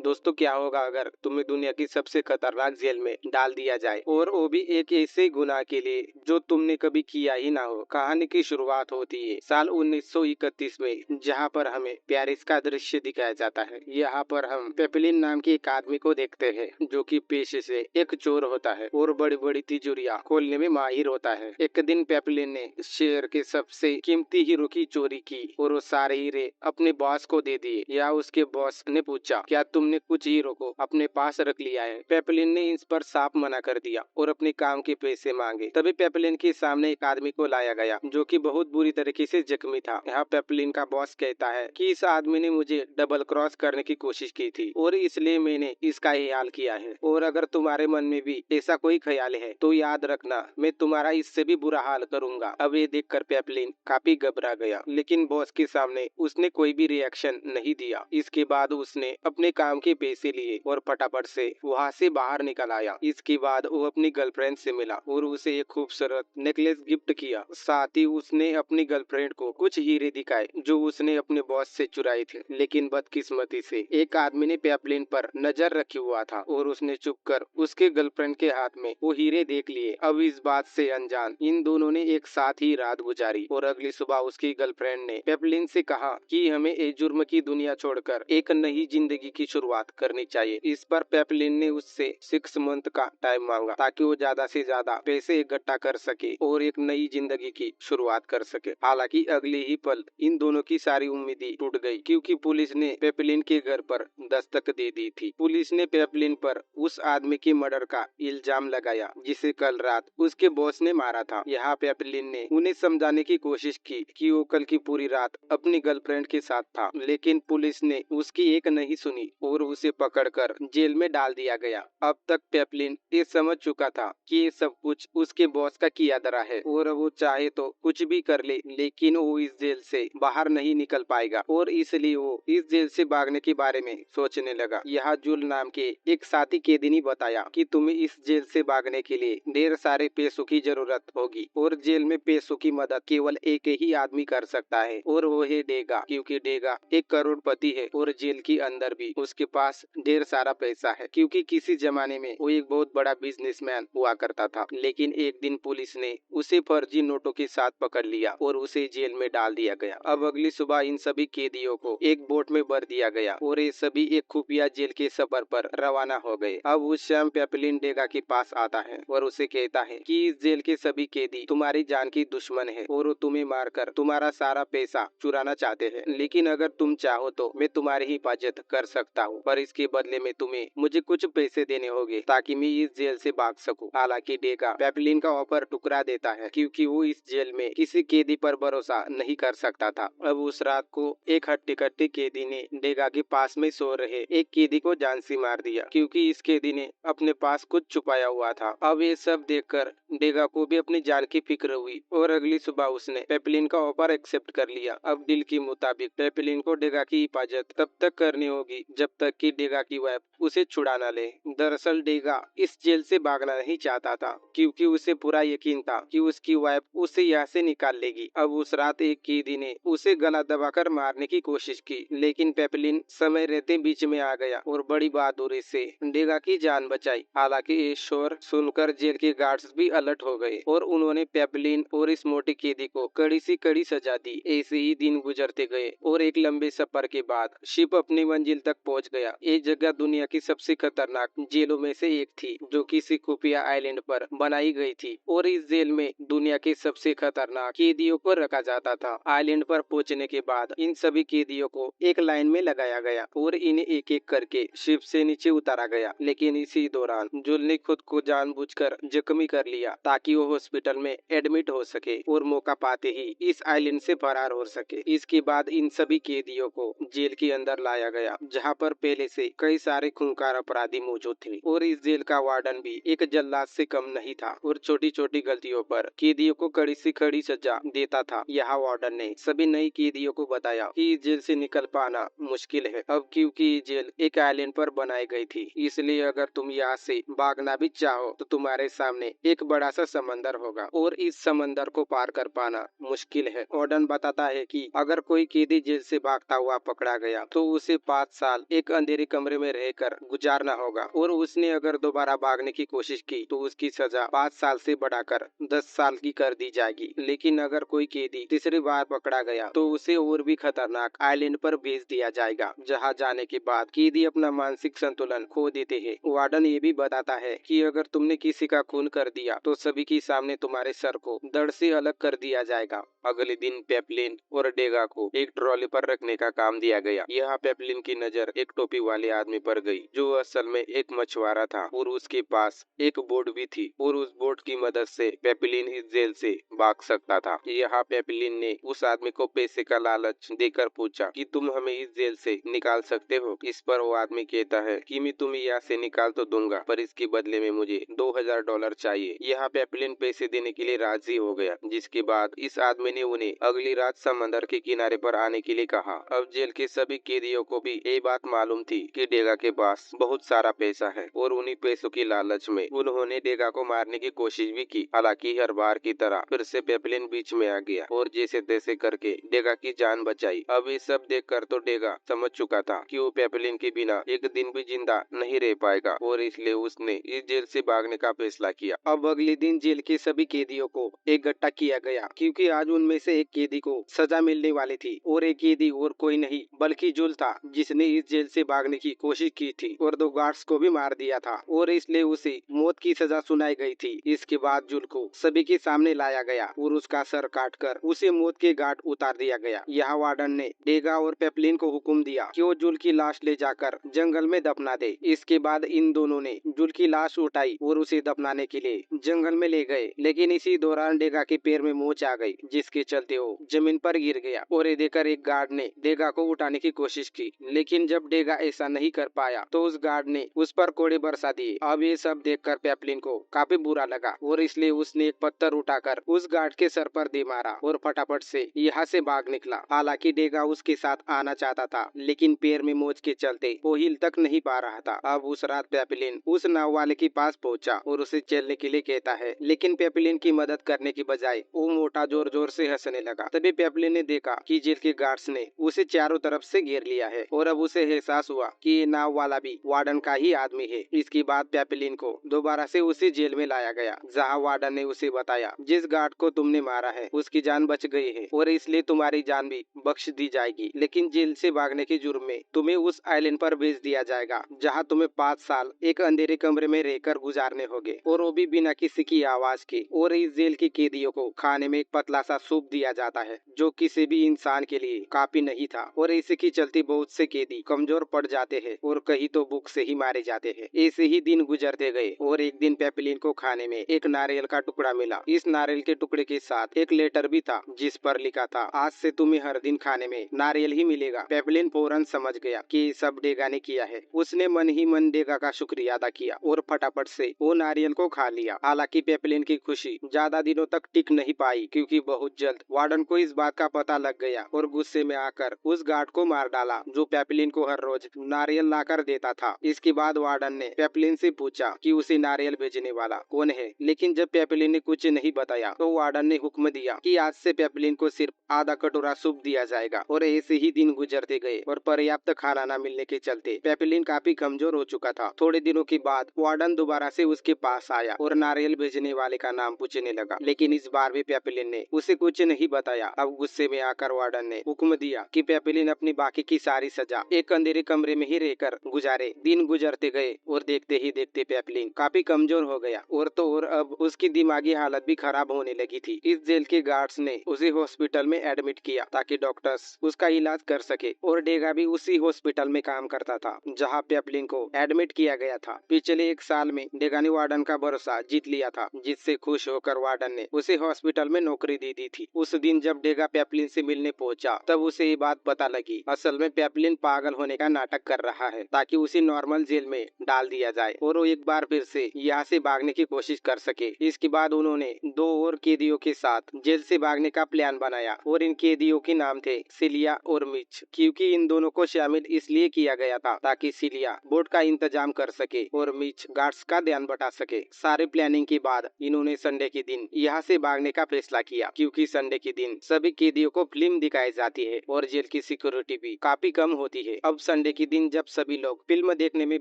दोस्तों क्या होगा अगर तुम्हें दुनिया की सबसे खतरनाक जेल में डाल दिया जाए और वो भी एक ऐसे गुनाह के लिए जो तुमने कभी किया ही ना हो। कहानी की शुरुआत होती है साल 1931 में, जहाँ पर हमें पेरिस का दृश्य दिखाया जाता है। यहाँ पर हम पेपलिन नाम के एक आदमी को देखते हैं जो कि पेशे से एक चोर होता है और बड़ी बड़ी तिजोरियां खोलने में माहिर होता है। एक दिन पेपलिन ने शहर के सबसे कीमती हीरो की चोरी की और वो सारे हीरे अपने बॉस को दे दिए। या उसके बॉस ने पूछा, क्या तुमने कुछ हीरो को अपने पास रख लिया है? पेपलिन ने इस पर साफ मना कर दिया और अपने काम के पैसे मांगे। तभी पेपलिन के सामने एक आदमी को लाया गया जो कि बहुत बुरी तरीके से जख्मी था। यहाँ पेपलिन का बॉस कहता है कि इस आदमी ने मुझे डबल क्रॉस करने की कोशिश की थी और इसलिए मैंने इसका ये हाल किया है। और अगर तुम्हारे मन में भी ऐसा कोई ख्याल है तो याद रखना, मैं तुम्हारा इससे भी बुरा हाल करूंगा। अब ये देखकर पेपलिन काफी घबरा गया, लेकिन बॉस के सामने उसने कोई भी रिएक्शन नहीं दिया। इसके बाद उसने अपने काम के पैसे लिए और फटाफट से वहाँ से बाहर निकल आया। इसके बाद वो अपनी गर्लफ्रेंड से मिला और उसे एक खूबसूरत नेकलेस गिफ्ट किया। साथ ही उसने अपनी गर्लफ्रेंड को कुछ हीरे दिखाए जो उसने अपने बॉस से चुराए थे। लेकिन बदकिस्मती से एक आदमी ने पेपलिन पर नजर रखी हुआ था और उसने चुपकर उसके गर्लफ्रेंड के हाथ में वो हीरे देख लिए। अब इस बात से अनजान इन दोनों ने एक साथ ही रात गुजारी और अगली सुबह उसकी गर्लफ्रेंड ने पेपलिन से कहा कि हमें इस जुर्म की दुनिया छोड़कर एक नई जिंदगी की शुरुआत करनी चाहिए। इस पर पेपलिन ने उससे 6 मंथ का टाइम मांगा ताकि वो ज्यादा से ज्यादा पैसे इकट्ठा कर सके और एक नई जिंदगी की शुरुआत कर सके। हालांकि अगले ही पल इन दोनों की सारी उम्मीदें टूट गई, क्योंकि पुलिस ने पेपलिन के घर पर दस्तक दे दी थी। पुलिस ने पेपलिन पर उस आदमी के मर्डर का इल्जाम लगाया जिसे कल रात उसके बॉस ने मारा था। यहाँ पेपलिन ने उन्हें समझाने की कोशिश की कि वो कल की पूरी रात अपनी गर्लफ्रेंड के साथ था, लेकिन पुलिस ने उसकी एक नहीं सुनी और उसे पकड़कर जेल में डाल दिया गया। अब तक पेपलिन ये समझ चुका था कि ये सब कुछ उसके बॉस का किया धरा है और वो चाहे तो कुछ भी कर ले, लेकिन वो इस जेल से बाहर नहीं निकल पाएगा और इसलिए वो इस जेल से भागने के बारे में सोचने लगा। यहाँ जुल नाम के एक साथी कैदी ने बताया कि तुम्हें इस जेल से भागने के लिए ढेर सारे पैसों की जरूरत होगी और जेल में पैसों की मदद केवल एक ही आदमी कर सकता है और वो है डेगा, क्योंकि डेगा एक करोड़पति है और जेल के अंदर भी उसके पास ढेर सारा पैसा है, क्योंकि किसी जमाने में वो एक बहुत बड़ा बिजनेसमैन हुआ करता था। लेकिन एक दिन पुलिस ने उसे फर्जी नोटों के साथ पकड़ लिया और उसे जेल में डाल दिया गया। अब अगली सुबह इन सभी कैदियों को एक बोट में भर दिया गया और ये सभी एक खुफिया जेल के सफर पर रवाना हो गए। अब उस शाम पेपलिन डेगा के पास आता है और उसे कहता है कि इस जेल के सभी कैदी तुम्हारी जान की दुश्मन है और वो तुम्हें मारकर तुम्हारा सारा पैसा चुराना चाहते हैं, लेकिन अगर तुम चाहो तो मैं तुम्हारी हिफाजत कर सकता हूँ, पर इसके बदले में तुम्हें मुझे कुछ पैसे देने होंगे ताकि मैं इस जेल से भाग सकूं। हालांकि डेगा पेपलिन का ऑफर टुकरा देता है, क्योंकि वो इस जेल में किसी कैदी पर भरोसा नहीं कर सकता था। अब उस रात को एक हट्टी कट्टी कैदी ने डेगा के पास में सो रहे एक कैदी को जान से मार दिया, क्योंकि इस कैदी ने अपने पास कुछ छुपाया हुआ था। अब ये सब देखकर डेगा को भी अपनी जान की फिक्र हुई और अगली सुबह उसने पेपलिन का ऑफर एक्सेप्ट कर लिया। अब डील के मुताबिक पेपलिन को डेगा की हिफाजत तब तक करनी होगी जब तक कि डेगा की वाइफ उसे छुड़ा न ले। दरअसल डेगा इस जेल से भागना नहीं चाहता था, क्योंकि उसे पूरा यकीन था कि उसकी वाइफ उसे यहाँ से निकाल लेगी। अब उस रात एक कैदी ने उसे गला दबाकर मारने की कोशिश की, लेकिन पेपलिन समय रहते बीच में आ गया और बड़ी बहादुरी से डेगा की जान बचाई। हालांकि ये शोर सुनकर जेल के गार्ड्स भी अलर्ट हो गए और उन्होंने पेपलिन और इस मोटी कैदी को कड़ी से कड़ी सजा दी। ऐसे ही दिन गुजरते गए और एक लंबे सफर के बाद शिप अपनी मंजिल तक पहुंच गया। ये जगह दुनिया की सबसे खतरनाक जेलों में से एक थी, जो किसी खुफिया आइलैंड पर बनाई गई थी और इस जेल में दुनिया के सबसे खतरनाक कैदियों को रखा जाता था। आइलैंड पर पहुंचने के बाद इन सभी कैदियों को एक लाइन में लगाया गया और इन्हें एक एक करके शिप से नीचे उतारा गया। लेकिन इसी दौरान जुल ने खुद को जानबूझकर जख्मी कर लिया ताकि वो हॉस्पिटल में एडमिट हो सके और मौका पाते ही इस आइलैंड से फरार हो सके। इसके बाद इन सभी कैदियों को जेल के अंदर लाया गया, जहां पर पहले से कई सारे खूंखार अपराधी मौजूद थे और इस जेल का वार्डन भी एक जल्लाद से कम नहीं था और छोटी छोटी गलतियों पर कैदियों को कड़ी से कड़ी सजा देता था। यहाँ वार्डन ने सभी नई कैदियों को बताया कि इस जेल से निकल पाना मुश्किल है, अब क्योंकि ये जेल एक आइलैंड पर बनाई गई थी, इसलिए अगर तुम यहाँ से भागना भी चाहो तो तुम्हारे सामने एक बड़ा सा समंदर होगा और इस समंदर को पार कर पाना मुश्किल है। वार्डन बताता है कि अगर कोई कैदी जेल से भागता हुआ पकड़ा गया तो उसे 5 साल एक अंधेरे कमरे में रहकर गुजारना होगा और उसने अगर दोबारा भागने की कोशिश की तो उसकी सजा 5 साल से बढ़ाकर 10 साल की कर दी जाएगी। लेकिन अगर कोई कैदी तीसरी बार पकड़ा गया तो उसे और भी खतरनाक आइलैंड पर भेज दिया जाएगा, जहां जाने के बाद कैदी अपना मानसिक संतुलन खो देते हैं। वार्डन ये भी बताता है कि अगर तुमने किसी का खून कर दिया तो सभी के सामने तुम्हारे सर को धड़ से अलग कर दिया जाएगा। अगले दिन पेपलिन और डेगा को एक ट्रॉली पर रखने का काम दिया गया। यहाँ पेपलिन की नजर एक टोपी वाले आदमी पर गई जो असल में एक मछुआरा था और उसके पास एक बोट भी थी और उस बोट की मदद से पेपलिन इस जेल से भाग सकता था। यहाँ पेपलिन ने उस आदमी को पैसे का लालच देकर पूछा कि तुम हमें इस जेल से निकाल सकते हो। इस पर वो आदमी कहता है कि मैं तुम्हें यहाँ से निकाल तो दूंगा पर इसके बदले में मुझे $2000 चाहिए। यहाँ पेपलिन पैसे देने के लिए राजी हो गया, जिसके बाद इस आदमी ने उन्हें अगली रात समंदर के किनारे पर आने के लिए कहा। अब जेल के सभी कैदियों को भी ये बात मालूम थी कि डेगा के पास बहुत सारा पैसा है और उन्हीं पैसों की लालच में उन्होंने डेगा को मारने की कोशिश भी की। हालांकि हर बार की तरह फिर से पेपलिन बीच में आ गया और जैसे तैसे करके डेगा की जान बचाई। अब ये सब देखकर तो डेगा समझ चुका था कि वो पेपलिन के बिना एक दिन भी जिंदा नहीं रह पाएगा और इसलिए उसने इस जेल से भागने का फैसला किया। अब अगले दिन जेल के सभी कैदियों को इकट्ठा किया गया क्योंकि आज उनमें से एक कैदी को सजा मिलने वाली थी और एक कैदी और कोई नहीं बल्कि जुल था, जिसने इस जेल से भागने की कोशिश की थी और 2 गार्ड्स को भी मार दिया था और इसलिए उसे मौत की सजा सुनाई गई थी। इसके बाद जुल को सभी के सामने लाया गया और उसका सर काटकर उसे मौत के घाट उतार दिया गया। यहाँ वार्डन ने डेगा और पेपलिन को हुक्म दिया कि वो जुल की लाश ले जाकर जंगल में दफना दे। इसके बाद इन दोनों ने जुल की लाश उठाई और उसे दफनाने के लिए जंगल में ले गए, लेकिन इसी दौरान डेगा के पैर में मोच आ गई, जिसके चलते वो जमीन पर गिर गया और ये देखकर एक गार्ड ने डेगा को उठाने की कोशिश की, लेकिन जब डेगा ऐसा नहीं कर पाया तो उस गार्ड ने उस पर कोड़े बरसा दिए। अब ये सब देखकर पेपलिन को काफी बुरा लगा और इसलिए उसने एक पत्थर उठाकर उस गार्ड के सर पर दे मारा और फटाफट से यहाँ से भाग निकला। हालांकि डेगा उसके साथ आना चाहता था, लेकिन पैर में मोच के चलते वो हिल तक नहीं पा रहा था। अब उस रात पेपलिन उस नाव वाले के पास पहुंचा और उसे चलने के लिए कहता है, लेकिन पेपलिन की मदद करने की बजाय वो मोटा जोर जोर से हंसने लगा। तभी पेपलिन ने देखा कि जेल के गार्ड्स ने उसे चारों तरफ से घेर लिया है और अब उसे एहसास हुआ कि ये नाव वाला भी वार्डन का ही आदमी है। इसके बाद पेपलिन को दोबारा से उसी जेल में लाया गया, जहाँ वार्डन ने उसे बताया जिस गार्ड को तुमने मारा है उसकी जान बच गई है और इसलिए तुम्हारी जान भी बख्श दी जाएगी, लेकिन जेल से भागने के जुर्म में तुम्हें उस आइलैंड पर भेज दिया जाएगा जहाँ तुम्हें 5 साल एक अंधेरे कमरे में रहकर गुजारने होंगे और वो भी बिना किसी की आवाज के। और इस जेल के कैदियों को खाने में एक पतला सा सूप दिया जाता है जो किसी भी इंसान के लिए काफी नहीं था और इसी की चलती बहुत से कैदी कमजोर पड़ जाते हैं और कहीं तो भूख से ही मारे जाते हैं। ऐसे ही दिन गुजरते गए और एक दिन पेपलिन को खाने में एक नारियल का टुकड़ा मिला। इस नारियल के टुकड़े के साथ एक लेटर भी था जिस पर लिखा था, आज से तुम्हें हर दिन खाने में नारियल ही मिलेगा। पेपलिन फौरन समझ गया कि सब डेगा ने किया है। उसने मन ही मन डेगा का शुक्रिया अदा किया और फटाफट से वो नारियल को खा लिया। हालांकि पेपलिन की खुशी ज्यादा दिनों तक टिक नहीं पाई क्योंकि बहुत जल्द वार्डन को इस बात का पता लग गया और गुस्से में आकर उस गार्ड को मार डाला जो पेपलिन को हर रोज नारियल लाकर देता था। इसके बाद वार्डन ने पेपलिन से पूछा कि उसे नारियल भेजने वाला कौन है, लेकिन जब पेपलिन ने कुछ नहीं बताया तो वार्डन ने हुक्म दिया कि आज से पेपलिन को सिर्फ आधा कटोरा सूप दिया जाएगा। और ऐसे ही दिन गुजरते गए और पर्याप्त खाना न मिलने के चलते पेपलिन काफी कमजोर हो चुका था। थोड़े दिनों के बाद वार्डन दोबारा से उसके पास आया और नारियल भेजने वाले का नाम पूछने लगा, लेकिन इस बार भी पेपलिन ने उसे कुछ नहीं बताया। अब गुस्से में आकर वार्डन ने हुक्म दिया कि पेपलिन अपनी बाकी की सारी सजा एक अंधेरे कमरे में ही रहकर गुजारे। दिन गुजरते गए और देखते ही देखते पेपलिन काफी कमजोर हो गया और तो और अब उसकी दिमागी हालत भी खराब होने लगी थी। इस जेल के गार्ड्स ने उसे हॉस्पिटल में एडमिट किया ताकि डॉक्टर्स उसका इलाज कर सके और डेगा भी उसी हॉस्पिटल में काम करता था जहाँ पेपलिन को एडमिट किया गया था। पिछले 1 साल में डेगा ने वार्डन का भरोसा जीत लिया था, जिससे खुश होकर वार्डन ने उसे हॉस्पिटल में नौकरी दे दी थी। थी। उस दिन जब डेगा पेपलिन से मिलने पहुंचा तब उसे ये बात पता लगी, असल में पेपलिन पागल होने का नाटक कर रहा है ताकि उसे नॉर्मल जेल में डाल दिया जाए और वो एक बार फिर से यहाँ से भागने की कोशिश कर सके। इसके बाद उन्होंने 2 और कैदियों के साथ जेल से भागने का प्लान बनाया और इन कैदियों के नाम थे सिलिया और मिच, क्योंकि इन दोनों को शामिल इसलिए किया गया था ताकि सिलिया बोट का इंतजाम कर सके और मिच गार्ड्स का ध्यान बटा सके। सारे प्लानिंग के बाद इन्होंने संडे के दिन यहाँ से भागने का फैसला किया, क्योंकि संडे के दिन सभी कैदियों को फिल्म दिखाई जाती है और जेल की सिक्योरिटी भी काफी कम होती है। अब संडे के दिन जब सभी लोग फिल्म देखने में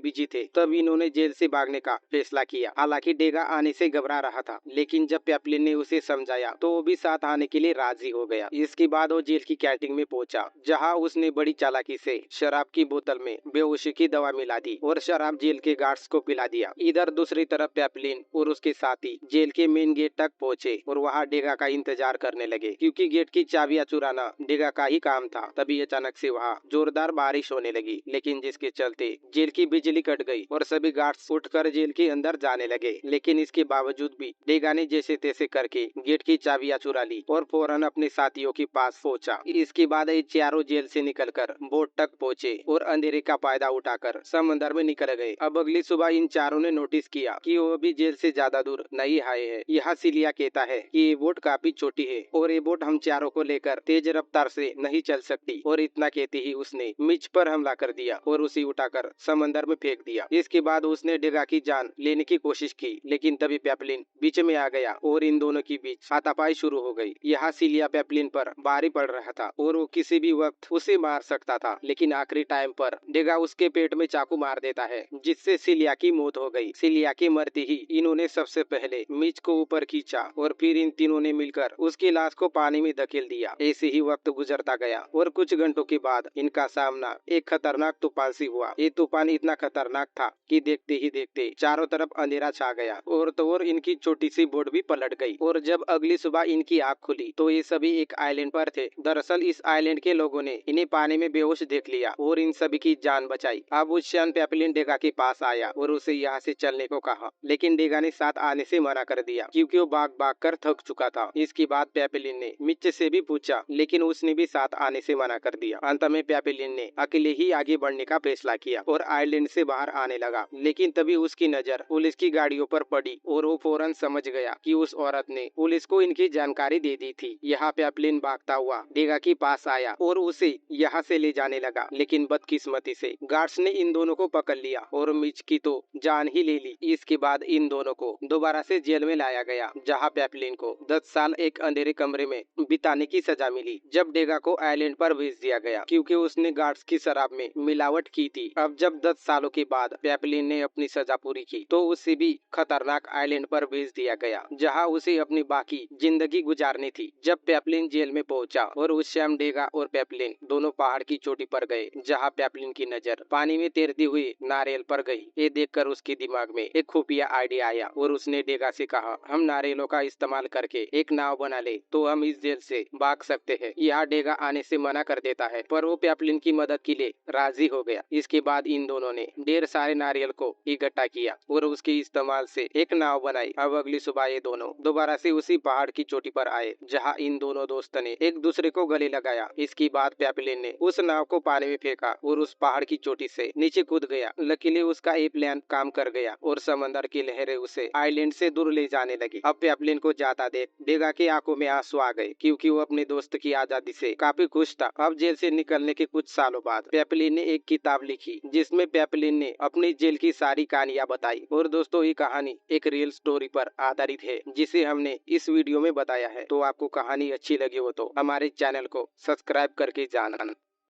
बिजी थे तब इन्होंने जेल से भागने का फैसला किया। हालांकि डेगा आने से घबरा रहा था, लेकिन जब पेपलिन ने उसे समझाया तो वो भी साथ आने के लिए राजी हो गया। इसके बाद वो जेल की कैंटीन में पहुंचा, जहां उसने बड़ी चालाकी से शराब की बोतल में बेहोशी की दवा मिला दी और शराब जेल के गार्ड्स को पिला दिया। इधर दूसरी तरफ पेपलिन और उसके साथी जेल के मेन गेट तक पहुंचे और वहां डेगा का इंतजार करने लगे, क्योंकि गेट की चाबियां चुराना डेगा का ही काम था। तभी अचानक से वहां जोरदार बारिश होने लगी, लेकिन जिसके चलते जेल की बिजली कट गई और सभी गार्ड्स उठकर जेल के अंदर जाने लगे। लेकिन इसके बावजूद भी डेगा ने जैसे तैसे करके गेट की चाबियां चुरा ली और फौरन अपने साथियों के पास पहुंचा। इसके बाद ये चारों जेल से निकलकर बोट तक पहुंचे और अंधेरे का फायदा उठाकर समंदर में निकल गए। अब अगली सुबह इन चारों ने नोटिस किया कि वो भी जेल से ज्यादा दूर नहीं आए हैं। यहाँ सिलिया कहता है कि ये बोट काफी छोटी है और ये बोट हम चारों को लेकर तेज रफ्तार से नहीं चल सकती, और इतना कहते ही उसने मिच पर हमला कर दिया और उसे उठाकर समंदर में फेंक दिया। इसके बाद उसने डेगा की जान लेने की कोशिश की, लेकिन तभी पेपलिन बीच में आ गया और इन दोनों की बीच हाथापाई शुरू हो गई। यहाँ सिलिया पेपलिन पर भारी पड़ रहा था और वो किसी भी वक्त उसे मार सकता था, लेकिन आखिरी टाइम पर डेगा उसके पेट में चाकू मार देता है, जिससे सिलिया की मौत हो गई। सिलिया के मरते ही इन्होंने सबसे पहले मिच को ऊपर खींचा और फिर इन तीनों ने मिलकर उसकी लाश को पानी में धकेल दिया। ऐसे ही वक्त गुजरता गया और कुछ घंटों के बाद इनका सामना एक खतरनाक तूफान से हुआ। ये तूफान इतना खतरनाक था कि देखते ही देखते चारों तरफ अंधेरा छा गया और तो और इनकी छोटी सी बोट भी पलट गई। और जब अगली सुबह इनकी आँख खुली तो ये सभी एक आइलैंड पर थे। दरअसल इस आइलैंड के लोगों ने इन्हें पानी में बेहोश देख लिया और इन सभी की जान बचाई। अब उस क्षण पेपलिन डेगा के पास आया और उसे यहाँ से चलने को कहा, लेकिन डेगा ने साथ आने से मना कर दिया, क्योंकि वो भाग भाग कर थक चुका था। इसके बाद पेपलिन ने मिच से भी पूछा, लेकिन उसने भी साथ आने से मना कर दिया। अंत में पेपलिन ने अकेले ही आगे बढ़ने का फैसला किया और आइलैंड से बाहर आने लगा। लेकिन तभी उसकी नजर पुलिस की गाड़ियों पर पड़ी और वो फौरन समझ गया कि उस औरत ने पुलिस को इनकी जानकारी दे दी थी। यहाँ पेपलिन भागता हुआ डेगा के पास आया और उसे यहाँ से ले जाने लगा, लेकिन बदकिस्मती से गार्ड्स ने इन दोनों को पकड़ लिया और मिच की तो जान ही ले ली। इसके बाद इन दोनों को दोबारा से जेल में लाया गया, जहाँ पेपलिन को 10 साल एक अंधेरे कमरे में बिताने की सजा मिली। जब डेगा को आइलैंड पर भेज दिया गया, क्योंकि उसने गार्ड्स की शराब में मिलावट की थी। अब जब 10 सालों के बाद पेपलिन ने अपनी सजा पूरी की तो उसे भी खतरनाक आइलैंड पर भेज दिया गया, जहाँ उसे अपनी बाकी जिंदगी गुजारनी थी। जब पेपलिन जेल में पहुंचा और उस शाम डेगा और पेपलिन दोनों पहाड़ की चोटी पर गए, जहाँ पेपलिन की नजर पानी में तैरती हुई नारियल पर गई। ये देखकर उसके दिमाग में एक खुफिया आइडिया आया और उसने डेगा से कहा, हम नारियलों का इस्तेमाल करके एक नाव बना ले तो हम इस जेल से भाग सकते हैं। यहाँ डेगा आने से मना कर देता है, पर वो पेपलिन की मदद के लिए राजी हो गया। इसके बाद इन दोनों ने ढेर सारे नारियल को इकट्ठा किया और उसके इस्तेमाल से एक नाव बनाई। अब अगली सुबह ये दोनों दोबारा से उसी पहाड़ की चोटी पर आए, जहाँ इन दोनों दोस्तों ने एक दूसरे को गले लगाया। इसके बाद पेपलिन ने उस नाव को पानी में फेंका और उस पहाड़ की चोटी से नीचे कूद गया। लकीली उसका ये प्लान काम कर गया और समंदर की लहरें उसे आइलैंड से दूर ले जाने लगी। अब पेपलिन को जाता देख डेगा की आंखों में आंसू आ गए, क्योंकि वो अपने दोस्त की आजादी से काफी खुश था। अब जेल से निकलने के कुछ सालों बाद पेपलिन ने एक किताब लिखी, जिसमें पेपलिन ने अपनी जेल की सारी कहानियां बताई। और दोस्तों, ये कहानी एक रियल स्टोरी पर आधारित है, जिसे हमने इस वीडियो में बताया है। तो आपको कहानी अच्छी लगी हो तो हमारे चैनल को सब्सक्राइब करके जाना।